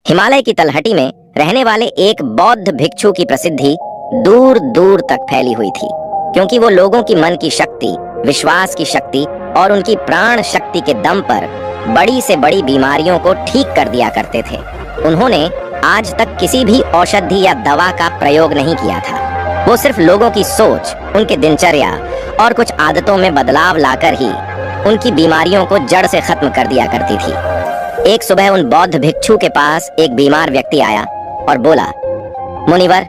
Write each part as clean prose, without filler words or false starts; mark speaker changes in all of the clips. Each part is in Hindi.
Speaker 1: हिमालय की तलहटी में रहने वाले एक बौद्ध भिक्षु की प्रसिद्धि दूर दूर तक फैली हुई थी, क्योंकि वो लोगों की मन की शक्ति, विश्वास की शक्ति और उनकी प्राण शक्ति के दम पर बड़ी से बड़ी बीमारियों को ठीक कर दिया करते थे। उन्होंने आज तक किसी भी औषधि या दवा का प्रयोग नहीं किया था। वो सिर्फ लोगों की सोच, उनके दिनचर्या और कुछ आदतों में बदलाव लाकर ही उनकी बीमारियों को जड़ से खत्म कर दिया करती थी। एक सुबह उन बौद्ध भिक्षु के पास एक बीमार व्यक्ति आया और बोला, मुनिवर,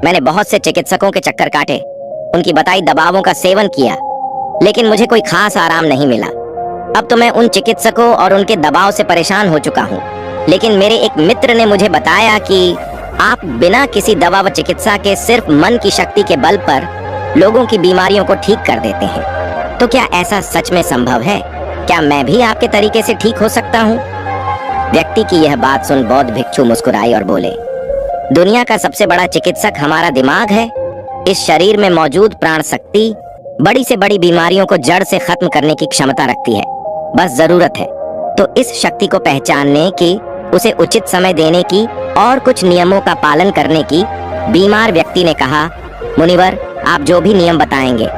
Speaker 1: मैंने बहुत से चिकित्सकों के चक्कर काटे, उनकी बताई दवाओं का सेवन किया, लेकिन मुझे कोई खास आराम नहीं मिला। अब तो मैं उन चिकित्सकों और उनके दबाव से परेशान हो चुका हूँ। लेकिन मेरे एक मित्र ने मुझे बताया कि आप बिना किसी दवा व चिकित्सा के सिर्फ मन की शक्ति के बल पर लोगों की बीमारियों को ठीक कर देते हैं। तो क्या ऐसा सच में संभव है? क्या मैं भी आपके तरीके से ठीक हो सकता हूँ? व्यक्ति की यह बात सुन बौद्ध भिक्षु मुस्कुराए और बोले, दुनिया का सबसे बड़ा चिकित्सक हमारा दिमाग है। इस शरीर में मौजूद प्राण शक्ति बड़ी से बड़ी बीमारियों को जड़ से खत्म करने की क्षमता रखती है। बस जरूरत है तो इस शक्ति को पहचानने की, उसे उचित समय देने की और कुछ नियमों का पालन करने की। बीमार व्यक्ति ने कहा, मुनिवर, आप जो भी नियम बताएंगे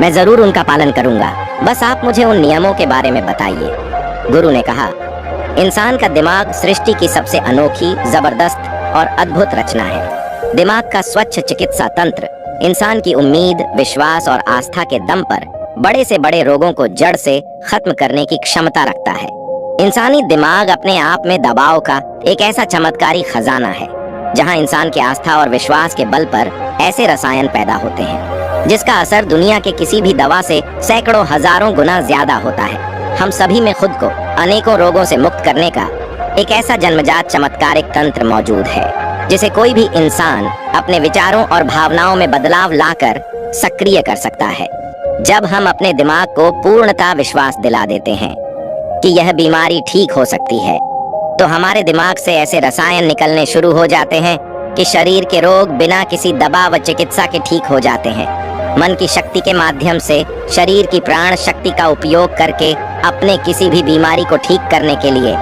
Speaker 1: मैं जरूर उनका पालन करूंगा, बस आप मुझे उन नियमों के बारे में बताइए। गुरु ने कहा, इंसान का दिमाग सृष्टि की सबसे अनोखी, जबरदस्त और अद्भुत रचना है। दिमाग का स्वच्छ चिकित्सा तंत्र इंसान की उम्मीद, विश्वास और आस्था के दम पर बड़े से बड़े रोगों को जड़ से खत्म करने की क्षमता रखता है। इंसानी दिमाग अपने आप में दबाव का एक ऐसा चमत्कारी खजाना है, जहां इंसान की आस्था और विश्वास के बल पर ऐसे रसायन पैदा होते हैं जिसका असर दुनिया के किसी भी दवा से सैकड़ों हजारों गुना ज्यादा होता है। हम सभी में खुद को अनेकों रोगों से मुक्त करने का एक ऐसा जन्मजात चमत्कारिक तंत्र मौजूद है, जिसे कोई भी इंसान अपने विचारों और भावनाओं में बदलाव लाकर सक्रिय कर सकता है। जब हम अपने दिमाग को पूर्णतः विश्वास दिला देते हैं कि यह बीमारी ठीक हो सकती है, तो हमारे दिमाग से ऐसे रसायन निकलने शुरू हो जाते हैं कि शरीर के रोग बिना किसी दवा व चिकित्सा के ठीक हो जाते हैं। मन की शक्ति के माध्यम से शरीर की प्राण शक्ति का उपयोग करके अपने किसी भी बीमारी को ठीक करने के लिए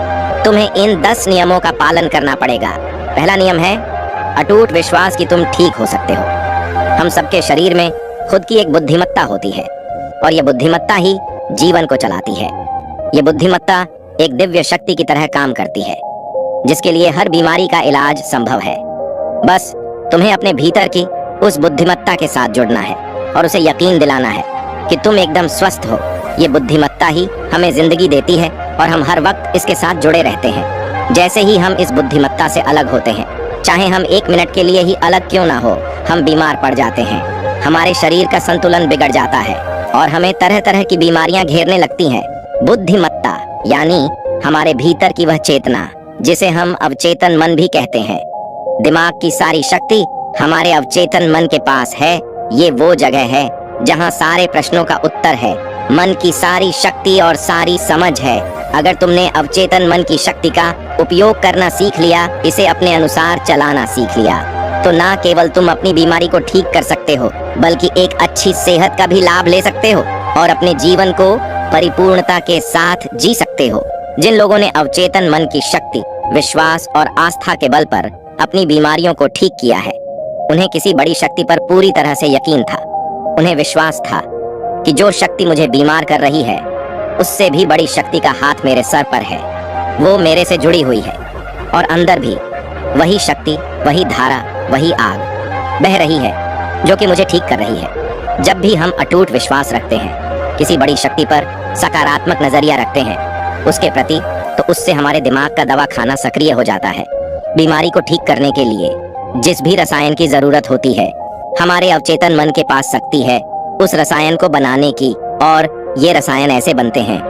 Speaker 1: तुम्हें इन 10 नियमों का पालन करना पड़ेगा। पहला नियम है अटूट विश्वास कि तुम ठीक हो सकते हो। हम सबके शरीर में खुद की एक बुद्धिमत्ता होती है और यह बुद्धिमत्ता ही जीवन को चलाती है। यह बुद्धिमत्ता एक दिव्य शक्ति की तरह काम करती है, जिसके लिए हर बीमारी का इलाज संभव है। बस तुम्हें अपने भीतर की उस बुद्धिमत्ता के साथ जुड़ना है और उसे यकीन दिलाना है कि तुम एकदम स्वस्थ हो। ये बुद्धिमत्ता ही हमें जिंदगी देती है और हम हर वक्त इसके साथ जुड़े रहते हैं। जैसे ही हम इस बुद्धिमत्ता से अलग होते हैं, चाहे हम 1 मिनट के लिए ही अलग क्यों ना हो, हम बीमार पड़ जाते हैं। हमारे शरीर का संतुलन बिगड़ जाता है और हमें तरह तरह की बीमारियां घेरने लगती हैं। बुद्धिमत्ता यानी हमारे भीतर की वह चेतना जिसे हम अवचेतन मन भी कहते हैं। दिमाग की सारी शक्ति हमारे अवचेतन मन के पास है। ये वो जगह है जहाँ सारे प्रश्नों का उत्तर है। मन की सारी शक्ति और सारी समझ है। अगर तुमने अवचेतन मन की शक्ति का उपयोग करना सीख लिया, इसे अपने अनुसार चलाना सीख लिया, तो ना केवल तुम अपनी बीमारी को ठीक कर सकते हो, बल्कि एक अच्छी सेहत का भी लाभ ले सकते हो और अपने जीवन को परिपूर्णता के साथ जी सकते हो। जिन लोगों ने अवचेतन मन की शक्ति, विश्वास और आस्था के बल पर अपनी बीमारियों को ठीक किया है, उन्हें किसी बड़ी शक्ति पर पूरी तरह से यकीन था। उन्हें विश्वास था कि जो शक्ति मुझे बीमार कर रही है, उससे भी बड़ी शक्ति का हाथ मेरे सर पर है। वो मेरे से जुड़ी हुई है और अंदर भी वही शक्ति, वही धारा, वही आग बह रही है जो कि मुझे ठीक कर रही है। जब भी हम अटूट विश्वास रखते हैं, किसी बड़ी शक्ति पर सकारात्मक नजरिया रखते हैं उसके प्रति, तो उससे हमारे दिमाग का दवा खाना सक्रिय हो जाता है। बीमारी को ठीक करने के लिए जिस भी रसायन की जरूरत होती है, हमारे अवचेतन मन के पास शक्ति है उस रसायन को बनाने की, और ये रसायन ऐसे बनते हैं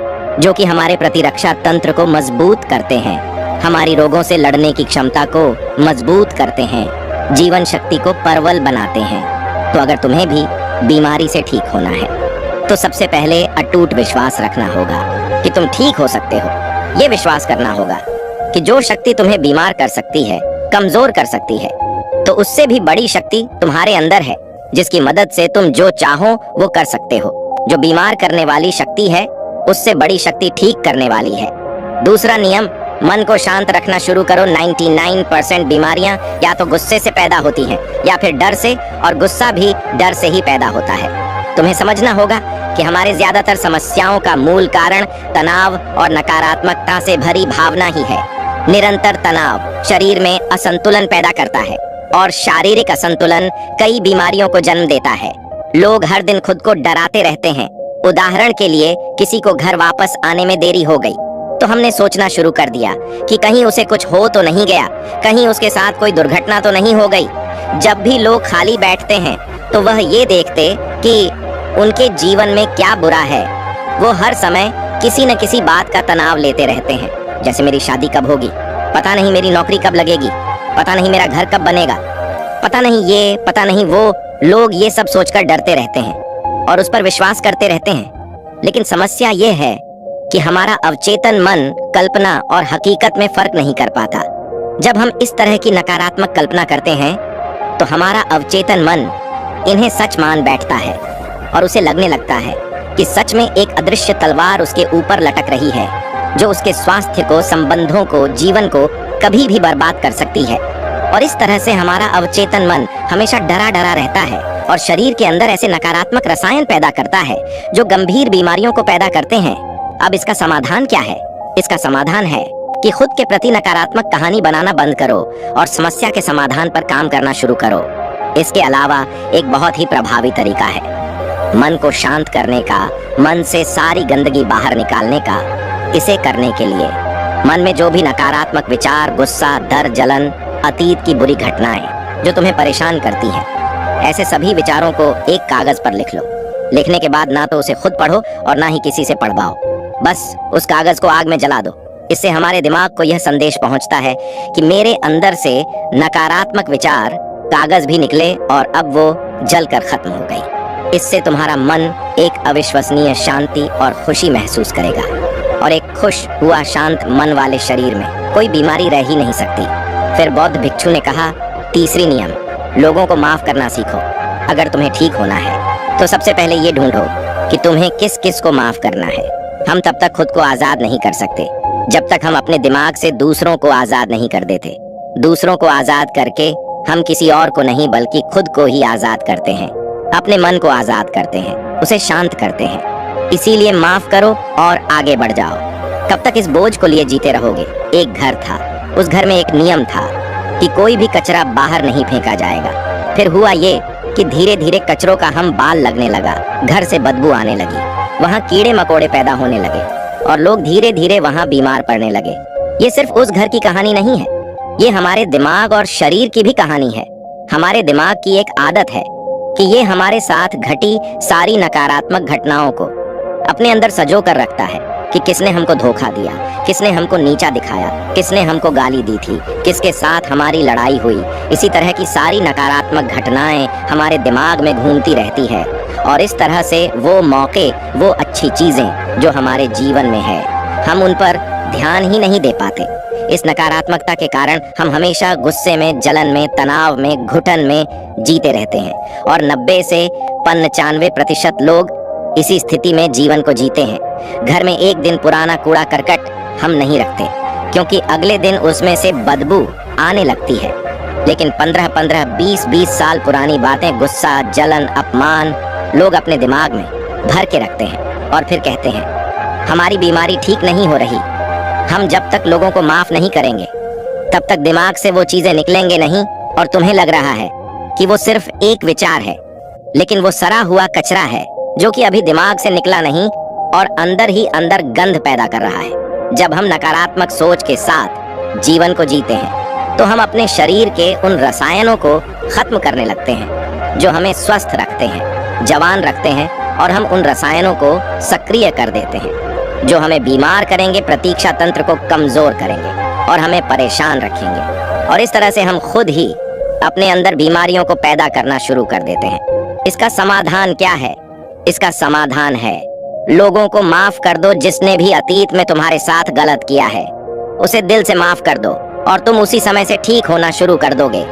Speaker 1: जो कि हमारे प्रतिरक्षा तंत्र को मजबूत करते हैं, हमारी रोगों से लड़ने की क्षमता को मजबूत करते हैं, जीवन शक्ति को प्रबल बनाते हैं। तो अगर तुम्हें भी बीमारी से ठीक होना है, तो सबसे पहले अटूट विश्वास रखना होगा कि तुम ठीक हो सकते हो। ये विश्वास करना होगा कि जो शक्ति तुम्हें बीमार कर सकती है, कमजोर कर सकती है, तो उससे भी बड़ी शक्ति तुम्हारे अंदर है, जिसकी मदद से तुम जो चाहो वो कर सकते हो। जो बीमार करने वाली शक्ति है, उससे बड़ी शक्ति ठीक करने वाली है। दूसरा नियम मन को शांत रखना शुरू करो। 99% बीमारियां या तो गुस्से से पैदा होती हैं या फिर डर से, और गुस्सा भी डर से ही पैदा होता है। तुम्हें समझना होगा कि हमारे ज्यादातर समस्याओं का मूल कारण तनाव और नकारात्मकता से भरी भावना ही है। निरंतर तनाव शरीर में असंतुलन पैदा करता है और शारीरिक असंतुलन कई बीमारियों को जन्म देता है। लोग हर दिन खुद को डराते रहते हैं। उदाहरण के लिए, किसी को घर वापस आने में देरी हो गई तो हमने सोचना शुरू कर दिया कि कहीं उसे कुछ हो तो नहीं गया, कहीं उसके साथ कोई दुर्घटना तो नहीं हो गई। जब भी लोग खाली बैठते हैं तो वह ये देखते कि उनके जीवन में क्या बुरा है। वो हर समय किसी न किसी बात का तनाव लेते रहते हैं, जैसे मेरी शादी कब होगी, पता नहीं मेरी नौकरी कब लगेगी, पता नहीं मेरा घर कब बनेगा, पता नहीं ये, पता नहीं वो। लोग ये सब सोचकर डरते रहते हैं और उस पर विश्वास करते रहते हैं। लेकिन समस्या ये है कि हमारा अवचेतन मन कल्पना और हकीकत में फर्क नहीं कर पाता। जब हम इस तरह की नकारात्मक कल्पना करते हैं तो हमारा अवचेतन मन इन्हें सच मान बैठता है और उसे लगने लगता है कि सच में एक अदृश्य तलवार उसके ऊपर लटक रही है, जो उसके स्वास्थ्य को, संबंधों को, जीवन को कभी भी बर्बाद कर सकती है। और इस तरह से हमारा अवचेतन मन हमेशा डरा डरा रहता है और शरीर के अंदर ऐसे नकारात्मक रसायन पैदा करता है जो गंभीर बीमारियों को पैदा करते हैं। अब इसका समाधान क्या है? इसका समाधान है कि खुद के प्रति नकारात्मक कहानी बनाना बंद करो और समस्या के समाधान पर काम करना शुरू करो। इसके अलावा एक बहुत ही प्रभावी तरीका है मन को शांत करने का, मन से सारी गंदगी बाहर निकालने का। इसे करने के लिए मन में जो भी नकारात्मक विचार, गुस्सा, डर, जलन, अतीत की बुरी घटनाएं जो तुम्हें परेशान करती हैं, ऐसे सभी विचारों को एक कागज पर लिख लो। लिखने के बाद ना तो उसे खुद पढ़ो और ना ही किसी से पढ़वाओ, बस उस कागज को आग में जला दो। इससे हमारे दिमाग को यह संदेश पहुंचता है कि मेरे अंदर से नकारात्मक विचार कागज भी निकले और अब वो जलकर खत्म हो गई। इससे तुम्हारा मन एक अविश्वसनीय शांति और खुशी महसूस करेगा और एक खुश हुआ शांत मन वाले शरीर में कोई बीमारी रह ही नहीं सकती। फिर बौद्ध भिक्षु ने कहा, तीसरी नियम, लोगों को माफ करना सीखो। अगर तुम्हें ठीक होना है तो सबसे पहले ये ढूंढो कि तुम्हें किस किस को माफ करना है। हम तब तक खुद को आजाद नहीं कर सकते जब तक हम अपने दिमाग से दूसरों को आजाद नहीं कर देते। दूसरों को आजाद करके हम किसी और को नहीं बल्कि खुद को ही आजाद करते हैं, अपने मन को आजाद करते हैं, उसे शांत करते हैं। इसीलिए माफ करो और आगे बढ़ जाओ। कब तक इस बोझ को लिए जीते रहोगे? एक घर था, उस घर में एक नियम था कि कोई भी कचरा बाहर नहीं फेंका जाएगा। फिर हुआ ये कि धीरे धीरे कचरों का हम बाल लगने लगा, घर से बदबू आने लगी, वहाँ कीड़े मकोड़े पैदा होने लगे और लोग धीरे धीरे वहाँ बीमार पड़ने लगे। ये सिर्फ उस घर की कहानी नहीं है, ये हमारे दिमाग और शरीर की भी कहानी है। हमारे दिमाग की एक आदत है कि ये हमारे साथ घटी सारी नकारात्मक घटनाओं को अपने अंदर सजो कर रखता है कि किसने हमको धोखा दिया, किसने हमको नीचा दिखाया, किसने हमको गाली दी थी, किसके साथ हमारी लड़ाई हुई। इसी तरह की सारी नकारात्मक घटनाएं हमारे दिमाग में घूमती रहती है और इस तरह से वो मौके, वो अच्छी चीजें जो हमारे जीवन में है, हम उन पर ध्यान ही नहीं दे पाते। इस नकारात्मकता के कारण हम हमेशा गुस्से में, जलन में, तनाव में, घुटन में जीते रहते हैं और 90 से 95% लोग इसी स्थिति में जीवन को जीते हैं। घर में एक दिन पुराना कूड़ा करकट हम नहीं रखते क्योंकि अगले दिन उसमें से बदबू आने लगती है, लेकिन 15-15, 20-20 साल पुरानी बातें, गुस्सा, जलन, अपमान लोग अपने दिमाग में भर के रखते हैं और फिर कहते हैं हमारी बीमारी ठीक नहीं हो रही। हम जब तक लोगों को माफ नहीं करेंगे तब तक दिमाग से वो चीजें निकलेंगे नहीं और तुम्हें लग रहा है कि वो सिर्फ एक विचार है, लेकिन वो सड़ा हुआ कचरा है जो कि अभी दिमाग से निकला नहीं और अंदर ही अंदर गंध पैदा कर रहा है। जब हम नकारात्मक सोच के साथ जीवन को जीते हैं तो हम अपने शरीर के उन रसायनों को खत्म करने लगते हैं जो हमें स्वस्थ रखते हैं, जवान रखते हैं, और हम उन रसायनों को सक्रिय कर देते हैं जो हमें बीमार करेंगे, प्रतीक्षा तंत्र को कमजोर करेंगे और हमें परेशान रखेंगे। और इस तरह से हम खुद ही अपने अंदर बीमारियों को पैदा करना शुरू कर देते हैं। इसका समाधान क्या है? इसका समाधान है लोगों को माफ कर दो। जिसने भी अतीत में तुम्हारे साथ गलत किया है उसे दिल से माफ कर दो और तुम उसी समय से ठीक होना शुरू कर दोगे।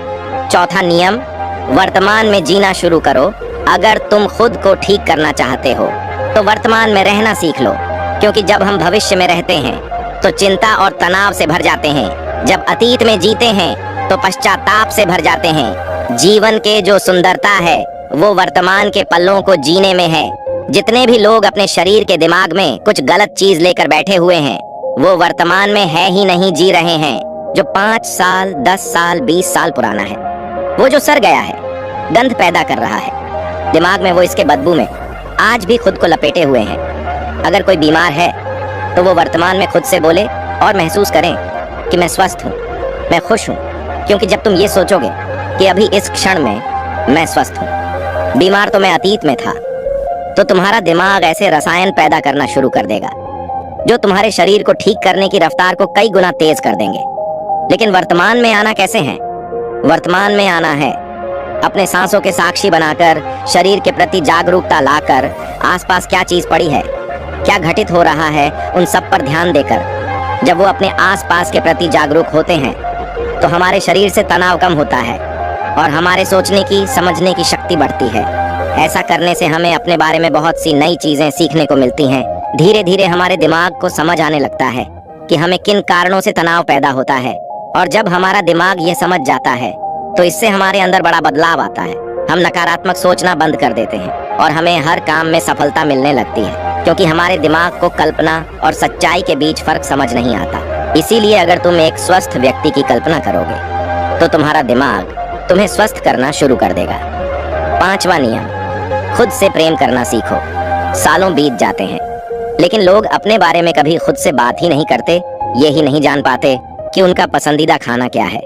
Speaker 1: चौथा नियम, वर्तमान में जीना शुरू करो। अगर तुम खुद को ठीक करना चाहते हो तो वर्तमान में रहना सीख लो, क्योंकि जब हम भविष्य में रहते हैं तो चिंता और तनाव से भर जाते हैं। जब अतीत में जीते हैं तो पश्चाताप से भर जाते हैं। जीवन के जो सुंदरता है वो वर्तमान के पलों को जीने में है। जितने भी लोग अपने शरीर के दिमाग में कुछ गलत चीज लेकर बैठे हुए हैं वो वर्तमान में है ही नहीं जी रहे हैं। जो 5 साल 10 साल 20 साल पुराना है वो जो सड़ गया है, गंध पैदा कर रहा है दिमाग में, वो इसके बदबू में आज भी खुद को लपेटे हुए हैं। अगर कोई बीमार है तो वो वर्तमान में खुद से बोले और महसूस करें कि मैं स्वस्थ हूँ, मैं खुश हूँ। क्योंकि जब तुम ये सोचोगे कि अभी इस क्षण में मैं स्वस्थ हूँ, बीमार तो मैं अतीत में था, तो तुम्हारा दिमाग ऐसे रसायन पैदा करना शुरू कर देगा जो तुम्हारे शरीर को ठीक करने की रफ्तार को कई गुना तेज कर देंगे। लेकिन वर्तमान में आना कैसे है? वर्तमान में आना है अपने सांसों के साक्षी बनाकर, शरीर के प्रति जागरूकता लाकर, आसपास क्या चीज पड़ी है, क्या घटित हो रहा है, उन सब पर ध्यान देकर। जब वो अपने आसपास के प्रति जागरूक होते हैं तो हमारे शरीर से तनाव कम होता है और हमारे सोचने की, समझने की शक्ति बढ़ती है। ऐसा करने से हमें अपने बारे में बहुत सी नई चीजें सीखने को मिलती हैं। धीरे धीरे हमारे दिमाग को समझ आने लगता है कि हमें किन कारणों से तनाव पैदा होता है। और जब हमारा दिमाग ये समझ जाता है तो इससे हमारे अंदर बड़ा बदलाव आता है। हम नकारात्मक सोचना बंद कर देते हैं और हमें हर काम में सफलता मिलने लगती है, क्योंकि हमारे दिमाग को कल्पना और सच्चाई के बीच फर्क समझ नहीं आता। इसीलिए अगर तुम एक स्वस्थ व्यक्ति की कल्पना करोगे तो तुम्हारा दिमाग तुम्हें स्वस्थ करना शुरू कर देगा। 5वां नियम, खुद से प्रेम करना सीखो। सालों बीत जाते हैं लेकिन लोग अपने बारे में कभी खुद से बात ही नहीं करते। ये ही नहीं जान पाते कि उनका पसंदीदा खाना क्या है,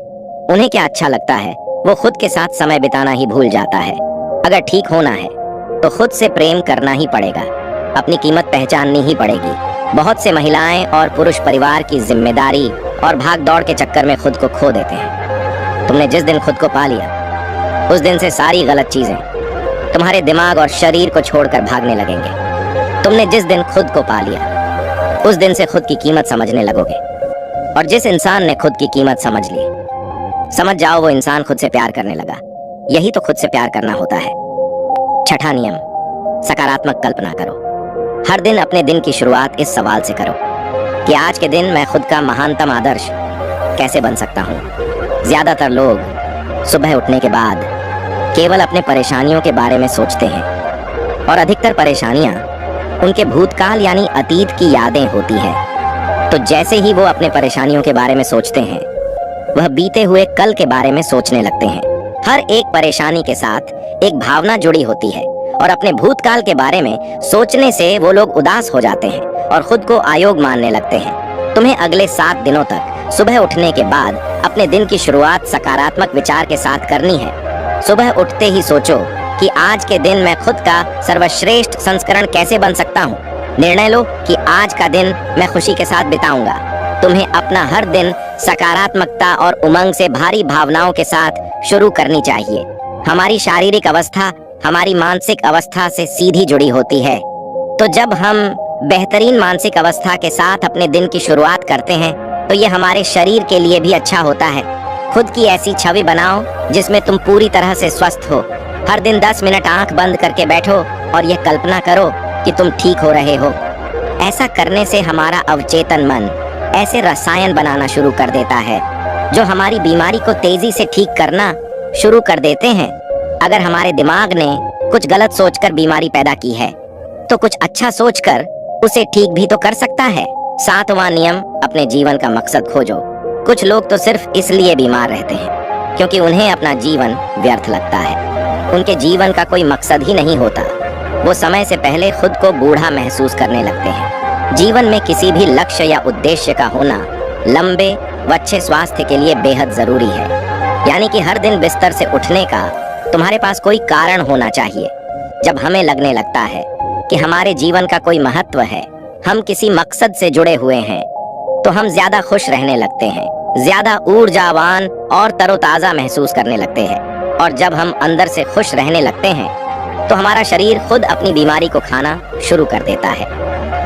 Speaker 1: उन्हें क्या अच्छा लगता है। वो खुद के साथ समय बिताना ही भूल जाता है। अगर ठीक होना है तो खुद से प्रेम करना ही पड़ेगा, अपनी कीमत पहचाननी ही पड़ेगी। बहुत से महिलाएं और पुरुष परिवार की जिम्मेदारी और भाग दौड़ के चक्कर में खुद को खो देते हैं। तुमने जिस दिन खुद को पा लिया उस दिन से सारी गलत चीजें तुम्हारे दिमाग और शरीर को छोड़कर भागने लगेंगे। तुमने जिस दिन खुद को पा लिया उस दिन से खुद की कीमत समझने लगोगे। और जिस इंसान ने खुद की कीमत समझ ली, समझ जाओ वो इंसान खुद से प्यार करने लगा। यही तो खुद से प्यार करना होता है। 6वां नियम, सकारात्मक कल्पना करो। हर दिन अपने दिन की शुरुआत इस सवाल से करो कि आज के दिन मैं खुद का महानतम आदर्श कैसे बन सकता हूँ। ज्यादातर लोग सुबह उठने के बाद केवल अपने परेशानियों के बारे में सोचते हैं और अधिकतर परेशानियां उनके भूतकाल यानी अतीत की यादें होती हैं। तो जैसे ही वो अपने परेशानियों के बारे में सोचते हैं वह बीते हुए कल के बारे में सोचने लगते हैं। हर एक परेशानी के साथ एक भावना जुड़ी होती है और अपने भूतकाल के बारे में सोचने से वो लोग उदास हो जाते हैं और खुद को अयोग्य मानने लगते हैं। तुम्हें अगले 7 दिनों तक सुबह उठने के बाद अपने दिन की शुरुआत सकारात्मक विचार के साथ करनी है। सुबह उठते ही सोचो कि आज के दिन मैं खुद का सर्वश्रेष्ठ संस्करण कैसे बन सकता हूँ। निर्णय लो कि आज का दिन मैं खुशी के साथ बिताऊंगा। तुम्हें अपना हर दिन सकारात्मकता और उमंग से भारी भावनाओं के साथ शुरू करनी चाहिए। हमारी शारीरिक अवस्था हमारी मानसिक अवस्था से सीधी जुड़ी होती है। तो जब हम बेहतरीन मानसिक अवस्था के साथ अपने दिन की शुरुआत करते हैं तो ये हमारे शरीर के लिए भी अच्छा होता है। खुद की ऐसी छवि बनाओ जिसमें तुम पूरी तरह से स्वस्थ हो। हर दिन 10 मिनट आंख बंद करके बैठो और ये कल्पना करो कि तुम ठीक हो रहे हो। ऐसा करने से हमारा अवचेतन मन ऐसे रसायन बनाना शुरू कर देता है जो हमारी बीमारी को तेजी से ठीक करना शुरू कर देते हैं। अगर हमारे दिमाग ने कुछ गलत सोचकर बीमारी पैदा की है तो कुछ अच्छा सोचकर उसे ठीक भी तो कर सकता है। 7वां नियम, अपने जीवन का मकसद खोजो। कुछ लोग तो सिर्फ इसलिए बीमार रहते हैं क्योंकि उन्हें अपना जीवन व्यर्थ लगता है। उनके जीवन का कोई मकसद ही नहीं होता। वो समय से पहले खुद को बूढ़ा महसूस करने लगते हैं। जीवन में किसी भी लक्ष्य या उद्देश्य का होना लंबे व अच्छे स्वास्थ्य के लिए बेहद जरूरी है। यानी कि हर दिन बिस्तर से उठने का तुम्हारे पास कोई कारण होना चाहिए। जब हमें लगने लगता है कि हमारे जीवन का कोई महत्व है, हम किसी मकसद से जुड़े हुए हैं, तो हम ज्यादा खुश रहने लगते हैं, ज्यादा ऊर्जावान और तरोताजा महसूस करने लगते हैं। और जब हम अंदर से खुश रहने लगते हैं तो हमारा शरीर खुद अपनी बीमारी को खाना शुरू कर देता है।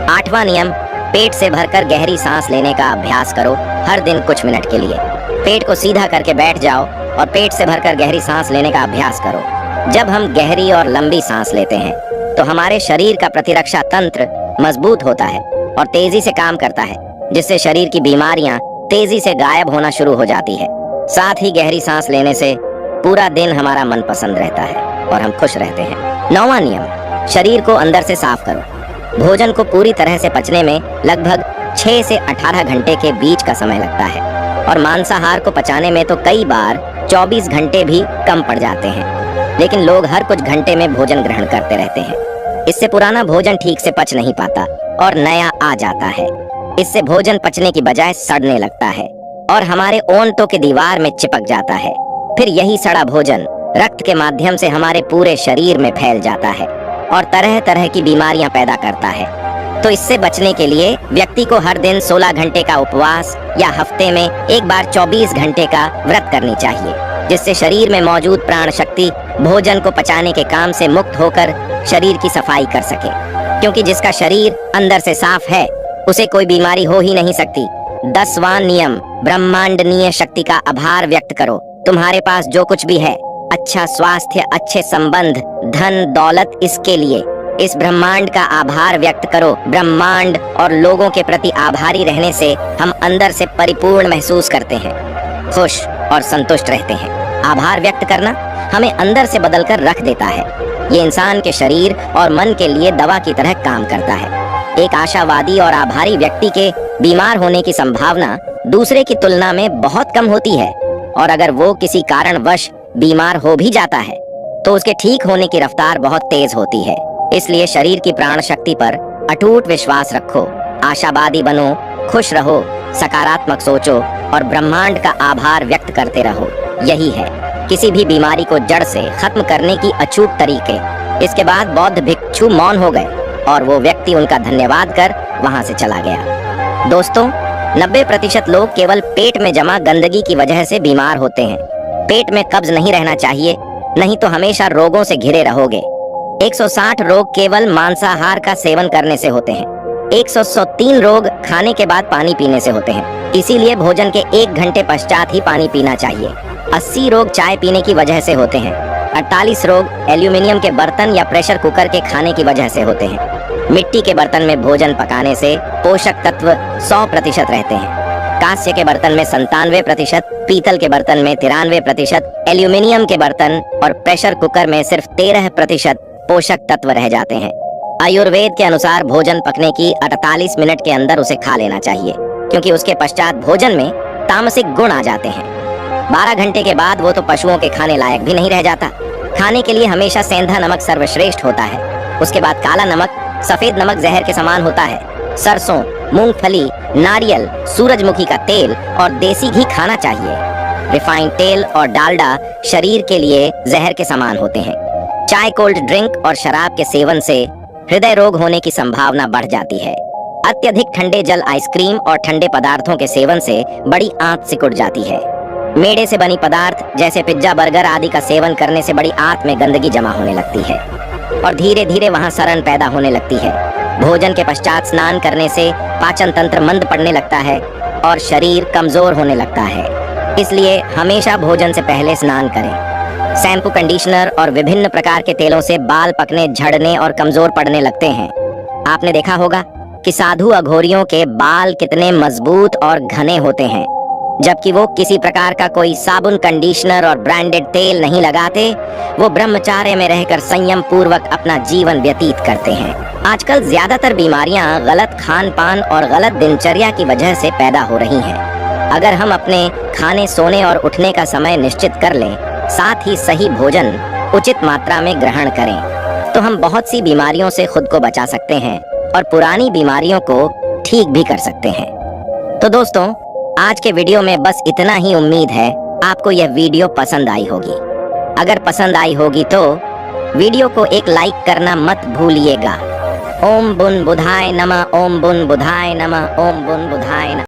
Speaker 1: 8वां नियम, पेट से भरकर गहरी सांस लेने का अभ्यास करो हर दिन कुछ मिनट के लिए। पेट को सीधा करके बैठ जाओ और पेट से भरकर गहरी सांस लेने का अभ्यास करो। जब हम गहरी और लंबी सांस लेते हैं तो हमारे शरीर का प्रतिरक्षा तंत्र मजबूत होता है और तेजी से काम करता है। जिससे शरीर की बीमारियां तेजी से गायब होना शुरू हो जाती है। साथ ही गहरी सांस लेने से पूरा दिन हमारा मन पसंद रहता है और हम खुश रहते हैं। 9वां नियम, शरीर को अंदर से साफ करो। भोजन को पूरी तरह से पचने में लगभग 6 से 18 घंटे के बीच का समय लगता है और मांसाहार को पचाने में तो कई बार 24 घंटे भी कम पड़ जाते हैं। लेकिन लोग हर कुछ घंटे में भोजन ग्रहण करते रहते हैं। इससे पुराना भोजन ठीक से पच नहीं पाता और नया आ जाता है। इससे भोजन पचने की बजाय सड़ने लगता है और हमारे ओंठों की दीवार में चिपक जाता है। फिर यही सड़ा भोजन रक्त के माध्यम से हमारे पूरे शरीर में फैल जाता है और तरह तरह की बीमारियां पैदा करता है। तो इससे बचने के लिए व्यक्ति को हर दिन 16 घंटे का उपवास या हफ्ते में एक बार 24 घंटे का व्रत करनी चाहिए, जिससे शरीर में मौजूद प्राण शक्ति भोजन को पचाने के काम से मुक्त होकर शरीर की सफाई कर सके। क्योंकि जिसका शरीर अंदर से साफ है उसे कोई बीमारी हो ही नहीं सकती। 10वां नियम, ब्रह्मांडनीय शक्ति का आभार व्यक्त करो। तुम्हारे पास जो कुछ भी है, अच्छा स्वास्थ्य, अच्छे संबंध, धन, दौलत, इसके लिए इस ब्रह्मांड का आभार व्यक्त करो। ब्रह्मांड और लोगों के प्रति आभारी रहने से हम अंदर से परिपूर्ण महसूस करते हैं, खुश और संतुष्ट रहते हैं। आभार व्यक्त करना हमें अंदर से बदलकर रख देता है। ये इंसान के शरीर और मन के लिए दवा की तरह काम करता है। एक आशावादी और आभारी व्यक्ति के बीमार होने की संभावना दूसरे की तुलना में बहुत कम होती है और अगर वो किसी कारणवश बीमार हो भी जाता है तो उसके ठीक होने की रफ्तार बहुत तेज होती है। इसलिए शरीर की प्राण शक्ति पर अटूट विश्वास रखो, आशावादी बनो, खुश रहो, सकारात्मक सोचो और ब्रह्मांड का आभार व्यक्त करते रहो। यही है किसी भी बीमारी को जड़ से खत्म करने की अचूक तरीके। इसके बाद बौद्ध भिक्षु मौन हो गए और वो व्यक्ति उनका धन्यवाद कर वहां से चला गया। दोस्तों, 90% लोग केवल पेट में जमा गंदगी की वजह से बीमार होते हैं। पेट में कब्ज नहीं रहना चाहिए, नहीं तो हमेशा रोगों से घिरे रहोगे। 160 रोग केवल मांसाहार का सेवन करने से होते हैं। 103 रोग खाने के बाद पानी पीने से होते हैं। इसीलिए भोजन के 1 घंटे पश्चात ही पानी पीना चाहिए। 80 रोग चाय पीने की वजह से होते हैं। 48 रोग एल्यूमिनियम के बर्तन या प्रेशर कुकर के खाने की वजह से होते हैं। मिट्टी के बर्तन में भोजन पकाने से पोषक तत्व 100% रहते हैं। कांस्य के बर्तन में 97%, पीतल के बर्तन में 93%, एल्यूमिनियम के बर्तन और प्रेशर कुकर में सिर्फ 13% पोषक तत्व रह जाते हैं। आयुर्वेद के अनुसार भोजन पकने की 48 मिनट के अंदर उसे खा लेना चाहिए, क्योंकि उसके पश्चात भोजन में तामसिक गुण आ जाते हैं। 12 घंटे के बाद वो तो पशुओं के खाने लायक भी नहीं रह जाता। खाने के लिए हमेशा सेंधा नमक सर्वश्रेष्ठ होता है। उसके बाद काला नमक, सफेद नमक जहर के समान होता है। सरसों, मूंगफली, नारियल, सूरजमुखी का तेल और देसी घी खाना चाहिए। रिफाइंड तेल और डालडा शरीर के लिए जहर के समान होते हैं। चाय, कोल्ड ड्रिंक और शराब के सेवन से हृदय रोग होने की संभावना बढ़ जाती है। अत्यधिक ठंडे जल, आइसक्रीम और ठंडे पदार्थों के सेवन से बड़ी आंत सिकुड़ जाती है। मेड़े से बनी पदार्थ जैसे पिज्जा, बर्गर आदि का सेवन करने से बड़ी आंत में गंदगी जमा होने लगती है और धीरे धीरे वहां सड़न पैदा होने लगती है। भोजन के पश्चात स्नान करने से पाचन तंत्र मंद पड़ने लगता है और शरीर कमजोर होने लगता है। इसलिए हमेशा भोजन से पहले स्नान करें। शैम्पू, कंडीशनर और विभिन्न प्रकार के तेलों से बाल पकने, झड़ने और कमजोर पड़ने लगते हैं। आपने देखा होगा कि साधु अघोरियों के बाल कितने मजबूत और घने होते हैं, जबकि वो किसी प्रकार का कोई साबुन, कंडीशनर और ब्रांडेड तेल नहीं लगाते। वो ब्रह्मचार्य में रहकर संयम पूर्वक अपना जीवन व्यतीत करते हैं। आजकल ज्यादातर बीमारियां गलत खान पान और गलत दिनचर्या की वजह से पैदा हो रही हैं। अगर हम अपने खाने, सोने और उठने का समय निश्चित कर लें, साथ ही सही भोजन उचित मात्रा में ग्रहण करें, तो हम बहुत सी बीमारियों से खुद को बचा सकते हैं और पुरानी बीमारियों को ठीक भी कर सकते हैं। तो दोस्तों, आज के वीडियो में बस इतना ही। उम्मीद है आपको यह वीडियो पसंद आई होगी। अगर पसंद आई होगी तो वीडियो को एक लाइक करना मत भूलिएगा। ओम बुन बुधाय नमः, ओम बुन बुधाय नमः, ओम बुन बुधाय नमः।